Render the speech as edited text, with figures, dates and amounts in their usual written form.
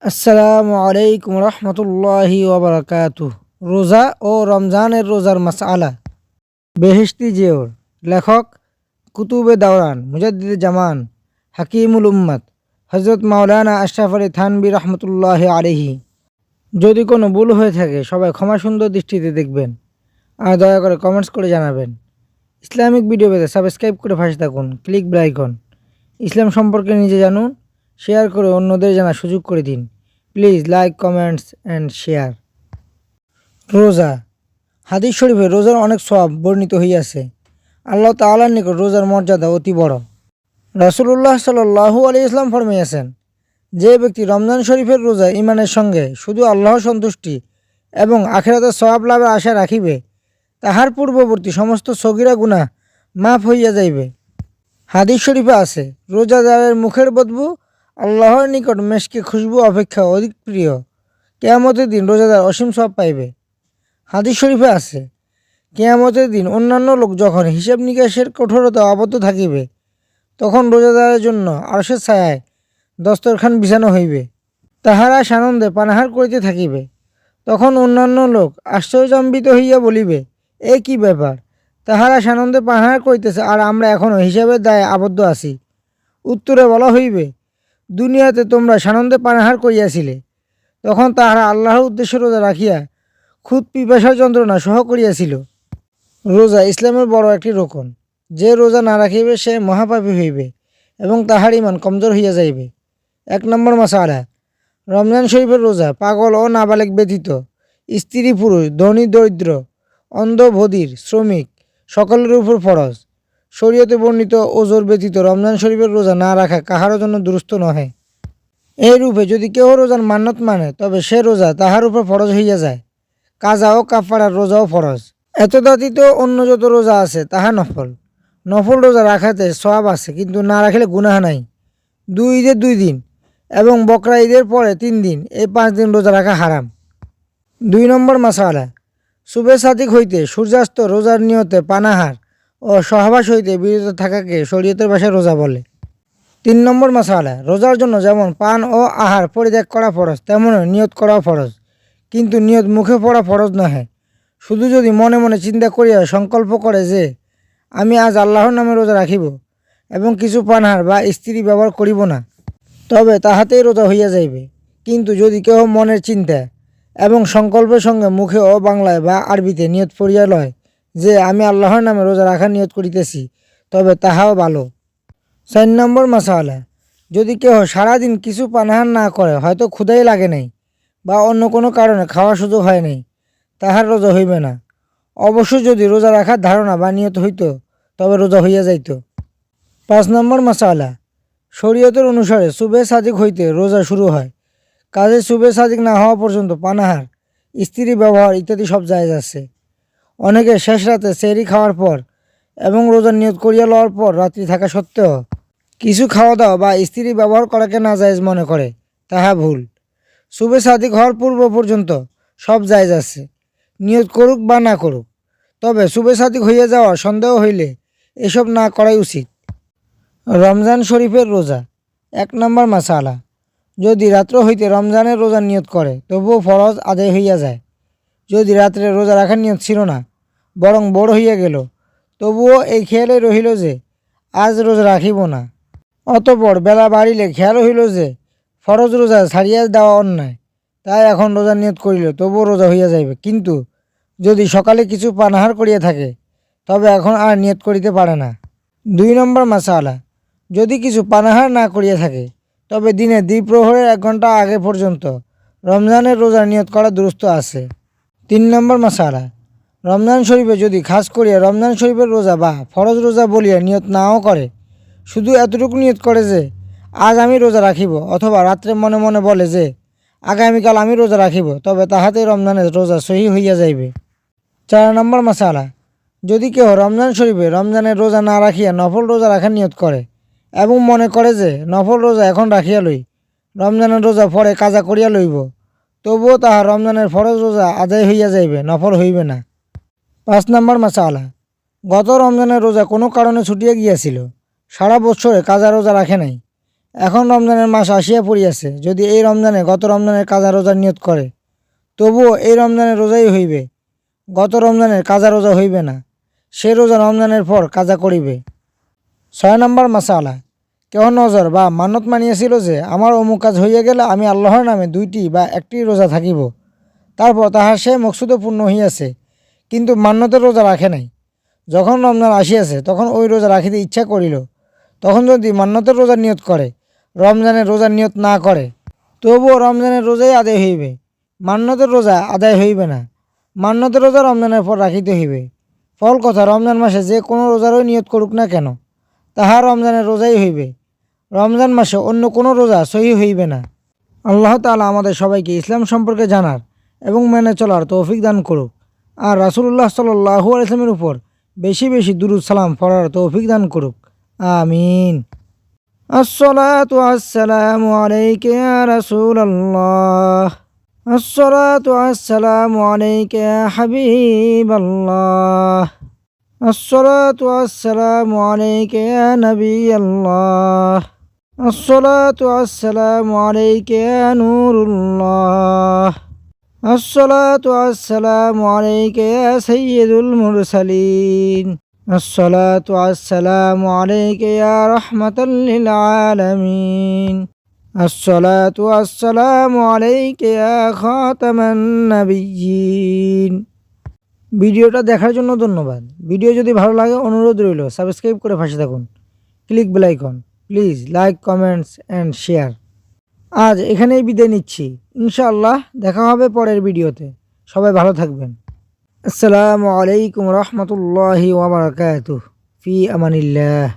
আসসালামু আলাইকুম রহমতুল্লাহি ওবরাকাতুহ। রোজা ও রমজানের রোজার মাসআলা। বেহেশতি জিওর। লেখক কুতুবে দাওরান, মুজাদ্দিদে জামান, হাকিমুল উম্মাত, হজরত মাওলানা আশরাফ আলী থানবী রহমতুল্লাহি আলাইহি। যদি কোনো ভুল হয়ে থাকে সবাই ক্ষমা সুন্দর দৃষ্টিতে দেখবেন আর দয়া করে কমেন্টস করে জানাবেন। ইসলামিক ভিডিও পেতে সাবস্ক্রাইব করে পাশে থাকুন, ক্লিক বেল আইকন। ইসলাম সম্পর্কে নিজে জানুন, শেয়ার করে অন্যদের জানার সুযোগ করে দিন। Please like, comments and share. রোজা। হাদিস শরীফে রোজার অনেক সওয়াব বর্ণিত হইয়াছে। আল্লাহ তাআলার নিকট রোজার মর্যাদা অতি বড়। রাসূলুল্লাহ সাল্লাল্লাহু আলাইহি ওয়াসাল্লাম ফরমাইয়াছেন, যে ব্যক্তি রমজান শরীফের রোজা ঈমানের সঙ্গে শুধু আল্লাহর সন্তুষ্টি এবং আখিরাতের সওয়াব লাভের আশা রাখিবে, তাহার পূর্ববর্তী সমস্ত সগীরা গুনাহ মাফ হইয়া যাইবে। হাদিস শরীফে আছে, রোজাদারের মুখের বদবু আল্লাহর নিকট মেশকে খুশবু অপেক্ষা অধিক প্রিয়। কিয়ামতের দিন রোজাদার অসীম সওয়াব পাইবে। হাদিস শরীফে আছে, কিয়ামতের দিন অন্যান্য লোক যখন হিসাব নিকাশের কঠোরতা আবদ্ধ থাকিবে, তখন রোজাদারের জন্য আরশের ছায়ায় দস্তরখান বিছানো হইবে। তাহারা সানন্দে পানাহার করিতে থাকিবে। তখন অন্যান্য লোক আশ্চর্যান্বিত হইয়া বলিবে, এ কি ব্যাপার? তাহারা সানন্দে পানাহার করিতেছে আর আমরা এখনও হিসাবের দায়ে আবদ্ধ আছি। উত্তরে বলা হইবে, দুনিয়াতে তোমরা সানন্দে পানাহার করিয়াছিলে, তখন তাহারা আল্লাহর উদ্দেশ্যে রোজা রাখিয়া খুদ পিপাসার যন্ত্রণা সহ করিয়াছিল। রোজা ইসলামের বড় একটি রোকন। যে রোজা না রাখিবে সে মহাপাপী হইবে এবং তাহার ঈমান কমজোর হইয়া যাইবে। 1 নম্বর মাসআলা। রমজান শরীফের রোজা পাগল ও নাবালেগ ব্যতীত স্ত্রী পুরুষ, ধনী দরিদ্র, অন্ধ বধির, শ্রমিক সকলের উপর ফরজ। শরীয়তে বর্ণিত ওজর ব্যতীত রমজান শরীফের রোজা না রাখা কাহারও জন্য দুরূস্ত নহে। এই রূপে যদি কেহ রোজার মান্যত মানে তবে সে রোজা তাহার উপর ফরজ হইয়া যায়। কাজা ও কাফারার রোজাও ফরজ। এত ব্যতীত অন্য যত রোজা আছে তাহা নফল। নফল রোজা রাখাতে সওয়াব আছে, কিন্তু না রাখিলে গুনাহ নাই। 2 ঈদের 2 দিন এবং বকরা ঈদের পরে 3 দিন, এই 5 দিন রোজা রাখা হারাম। 2 নম্বর মাসআলা। শুভে সাদিক হইতে সূর্যাস্ত রোজার নিয়তে পানাহার ও সহবাস হইতে বিরত থাকাকে শরীয়তের ভাষায় রোজা বলে। 3 নম্বর মাসআলা। রোজার জন্য যেমন পান ও আহার পরিত্যাগ করা ফরজ, তেমনই নিয়ত করাও ফরজ, কিন্তু নিয়ত মুখে পড়া ফরজ নহে। শুধু যদি মনে মনে চিন্তা করিয়া সংকল্প করে যে আমি আজ আল্লাহর নামে রোজা রাখিব এবং কিছু পানাহার বা স্ত্রী ব্যবহার করিব না, তবে তাহাতেই রোজা হইয়া যাইবে। কিন্তু যদি কেহ মনের চিন্তা এবং সংকল্পের সঙ্গে মুখে ও বাংলায় বা আরবিতে নিয়ত পড়িয়া লয় যে আমি আল্লাহর নামে রোজা রাখার নিয়ত করিতেছি, তবে তাহাও ভালো। 4 নম্বর মাসআলা। যদি কেহ সারাদিন কিছু পানাহার না করে, হয়তো ক্ষুধাই লাগে নাই বা অন্য কোনো কারণে খাওয়ার সুযোগ হয় নাই, তাহার রোজা হইবে না। অবশ্য যদি রোজা রাখার ধারণা বা নিয়ত হইত তবে রোজা হইয়া যাইত। 5 নম্বর মাসআলা। শরীয়তের অনুসারে শুভে সাদিক হইতে রোজা শুরু হয়। কাজে শুভে সাদিক না হওয়া পর্যন্ত পানাহার, স্ত্রী ব্যবহার ইত্যাদি সব জায়েজ আছে। অনেকে শেষ রাতে সেহরি খাওয়ার পর এবং রোজার নিয়ত করিয়া লওয়ার পর রাত্রি থাকা সত্ত্বেও কিছু খাওয়া দাওয়া বা স্ত্রী ব্যবহার করাকে নাজায়েজ মনে করে, তাহা ভুল। শুভে সাদিক হওয়ার পূর্ব পর্যন্ত সব জায়েজ আছে, নিয়ত করুক বা না করুক। তবে শুভে সাদিক হইয়া যাওয়ার সন্দেহ হইলে এসব না করাই উচিত। রমজান শরীফের রোজা। 1 নম্বর মাসআলা। যদি রাত্র হইতে রমজানের রোজার নিয়ত করে তবুও ফরজ আদায় হইয়া যায়। যদি রাত্রে রোজা রাখার নিয়ত ছিল না, বরং বড় হইয়া গেল, তবুও এই খেয়ালে রহিল যে আজ রোজা রাখিব না, অতঃপর বেলা বাড়িলে খেয়াল হইল যে ফরজ রোজা ছাড়িয়া দেওয়া অন্যায়, তাই এখন রোজার নিয়ত করিল, তবুও রোজা হইয়া যাইবে। কিন্তু যদি সকালে কিছু পানাহার করিয়া থাকে তবে এখন আর নিয়ত করিতে পারে না। 2 নম্বর মাসআলা। যদি কিছু পানাহার না করিয়া থাকে তবে দিনে দ্বিপ্রহরের 1 ঘন্টা আগে পর্যন্ত রমজানের রোজার নিয়ত করা দুরূস্ত আছে। 3 নম্বর মাসআলা। রমজান শরীফে যদি খাস করিয়া রমজান শরীফের রোজা বা ফরজ রোজা বলিয়া নিয়ত নাও করে, শুধু এতটুকু নিয়ত করে যে আজ আমি রোজা রাখিব, অথবা রাত্রে মনে মনে বলে যে আগামীকাল আমি রোজা রাখিব, তবে তাহাতেই রমজানের রোজা সহি হইয়া যাইবে। 4 নম্বর মাসআলা। যদি কেহ রমজান শরীফে রমজানের রোজা না রাখিয়া নফল রোজা রাখার নিয়ত করে এবং মনে করে যে নফল রোজা এখন রাখিয়া লই, রমজানের রোজা পরে কাজা করিয়া লইব, তবুও তাহার রমজানের ফরজ রোজা আদায় হইয়া যাইবে, নফল হইবে না। 5 নম্বর মাসআলা। গত রমজানের রোজা কোনো কারণে ছুটিয়া গিয়াছিল, সারা বৎসরে কাজা রোজা রাখে নাই, এখন রমজানের মাস আসিয়া পড়িয়াছে, যদি এই রমজানে গত রমজানের কাজা রোজার নিয়ত করে, তবুও এই রমজানের রোজাই হইবে, গত রমজানের কাজা রোজা হইবে না, সে রোজা রমজানের পর কাজা করিবে। 6 নম্বর মাসালা, কেহ নজর বা মান্যত মানিয়াছিল যে আমার অমুক কাজ হইয়া গেলে আমি আল্লাহর নামে 2টি বা 1টি রোজা থাকিব, তারপর তাহার সে মকসুদ পূর্ণ হইয়াছে, কিন্তু মান্যতের রোজা রাখে নাই। যখন রমজান আসিয়াছে তখন ওই রোজা রাখিতে ইচ্ছা করিল, তখন যদি মান্যতের রোজার নিয়ত করে, রমজানের রোজার নিয়ত না করে, তবুও রমজানের রোজাই আদায় হইবে, মান্যতের রোজা আদায় হইবে না। মান্যতের রোজা রমজানের পর রাখিতে হইবে। ফল কথা, রমজান মাসে যে কোনো রোজারই নিয়ত করুক না কেন, তাহা রমজানের রোজাই হইবে, রমজান মাসে অন্য কোনো রোজা সহি হইবে না। আল্লাহ তাআলা আমাদের সবাইকে ইসলাম সম্পর্কে জানার এবং মেনে চলার তৌফিক দান করুক, আর রাসূলুল্লাহ সাল্লাল্লাহু আলাইহি ওয়াসাল্লামের উপর বেশি বেশি দুরূদ সালাম পড়ার তৌফিক দান করুক। আমিন। আসসালাতু আসসালামু আলাইকা ইয়া রাসূলুল্লাহ, আসসালাতু আসসালামু আলাইকা ইয়া হাবিবাল্লাহ, আসসালাতু আসসালামু আলাইকা ইয়া নবিয়াল্লাহ, আসসালাতু আসসালামু আলাইকা ইয়া নূরুল্লাহ, আসসালাতু আসসালামু আলাইকা ইয়া সাইয়্যিদুল মুরসালিন, আসসালাতু আসসালামু আলাইকা ইয়া রাহমাতাল লিল আলামিন, আসসালাতু আসসালামু আলাইকা ইয়া খাতামান নাবিয়্যিন। ভিডিওটা দেখার জন্য ধন্যবাদ। ভিডিও যদি ভালো লাগে অনুরোধ রইল সাবস্ক্রাইব করে পাশে থাকুন, click bell icon, please like, comments and share. আজ এখানেই বিদায় নিচ্ছি, ইনশাআল্লাহ দেখা হবে পরের ভিডিওতে। সবাই ভালো থাকবেন। আসসালামু আলাইকুম রহমতুল্লাহি ওয়া বারাকাতুহু। ফি আমানিল্লাহ।